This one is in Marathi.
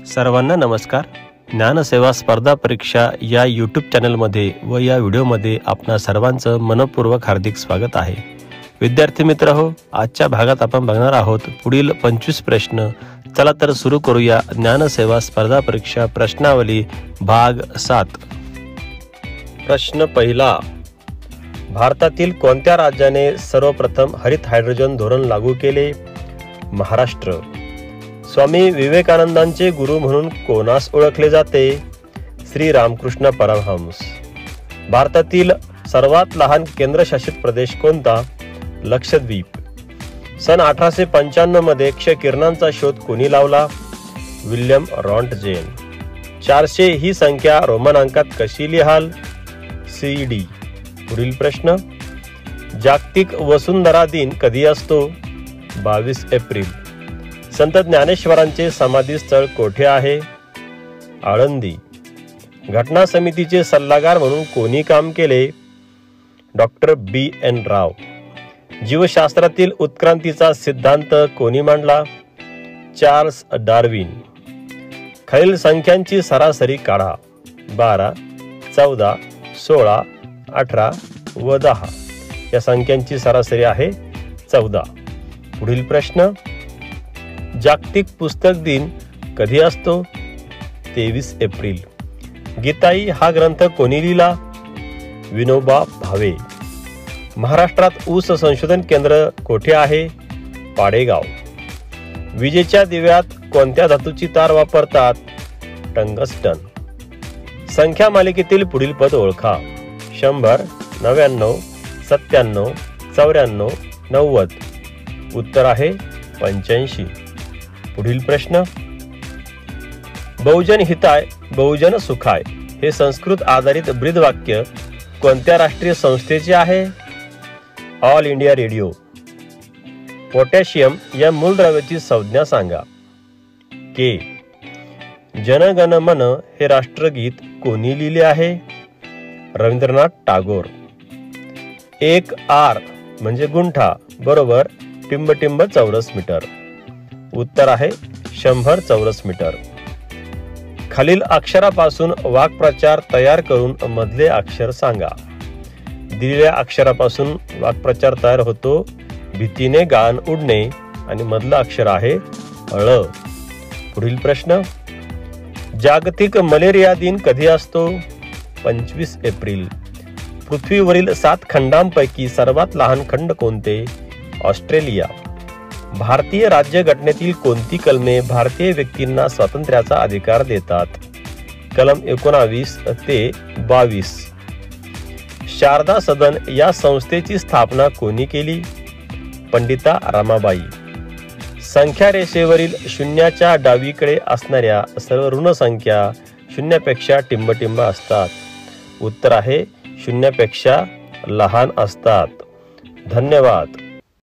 सर्वांना नमस्कार. ज्ञानसेवा स्पर्धा परीक्षा या यूट्यूब चॅनलमध्ये व या व्हिडिओमध्ये आपणा सर्वांचं मनपूर्वक हार्दिक स्वागत आहे. विद्यार्थी मित्र हो, आजच्या भागात आपण बघणार आहोत पुढील 25 प्रश्न. चला तर सुरू करूया. ज्ञानसेवा स्पर्धा परीक्षा प्रश्नावली भाग 7. प्रश्न पहिला. भारतातील कोणत्या राज्याने सर्वप्रथम हरित हायड्रोजन धोरण लागू केले? महाराष्ट्र. स्वामी विवेकानंदांचे गुरु म्हणून कोणास ओळखले जाते? श्री रामकृष्ण परमहंस. भारतातील सर्वात लहान केंद्रशासित प्रदेश कोणता? लक्षद्वीप. सन 1895 मध्ये क्ष किरणांचा शोध कोणी लावला? William Röntgen. 400 ही संख्या रोमन अंकात कशी लिहाल? CD. पुढील प्रश्न. जागतिक वसुंधरा दिन कधी असतो? 22 एप्रिल. संत ज्ञानेश्वरांचे समाधी स्थळ कोठे आहे? आळंदी. घटना समितीचे सल्लागार म्हणून कोणी काम केले? डॉक्टर BN राव. जीवशास्त्रातील उत्क्रांतीचा सिद्धांत कोणी मांडला? Charles Darwin. खालील संख्यांची सरासरी काढा. 12, 14, 16, 18 व 10. या संख्यांची सरासरी आहे 14. पुढील प्रश्न. जागतिक पुस्तक दिन कधी असतो? 23 एप्रिल. गीताई हा ग्रंथ कोणी लिहिला? विनोबा भावे. महाराष्ट्रात ऊस संशोधन केंद्र कोठे आहे? पाडेगाव. विजेच्या दिव्यात कोणत्या धातूची तार वापरतात? टंगस्टन. संख्या मालिकेतील पुढील पद ओळखा. 100, 99, 97, 94, 90. उत्तर आहे 85. पुढील प्रश्न. बहुजन हिताय बहुजन सुखाय हे संस्कृत आधारित ब्रीदवाक्य कोणत्या राष्ट्रीय संस्थेचे आहे? All India radio. पोटॅशियम या मूलद्रव्याची संज्ञा सांगा. के. जन गण मन हे राष्ट्रगीत कोणी लिहिले आहे? रवींद्रनाथ टागोर. 1 R म्हणजे गुंठा बरोबर टिंब चौरस मीटर. उत्तर आहे 100 चौरस मीटर. खालील अक्षरापासून वाक्प्रचार तयार करून मधले अक्षर सांगा. दिलेल्या अक्षरापासून वाक्प्रचार तयार होतो. भीतीने गाण उडणे आणि मधलं अक्षर आहे ळ. पुढील प्रश्न. जागतिक मलेरिया दिन कधी असतो? 25 एप्रिल. पृथ्वीवरील 7 खंडांपैकी सर्वात लहान खंड कोणते? ऑस्ट्रेलिया. भारतीय राज्यघटनेतील कोणती कलमे भारतीय व्यक्तींना स्वातंत्र्याचा अधिकार देतात? कलम 19 ते 22. शारदा सदन या संस्थेची स्थापना कोणी केली? पंडिता रमाबाई. संख्या रेषेवरील शून्याच्या डावीकडे असणाऱ्या सर्व ऋण संख्या शून्यापेक्षा टिंब असतात. उत्तर आहे शून्यापेक्षा लहान असतात. धन्यवाद.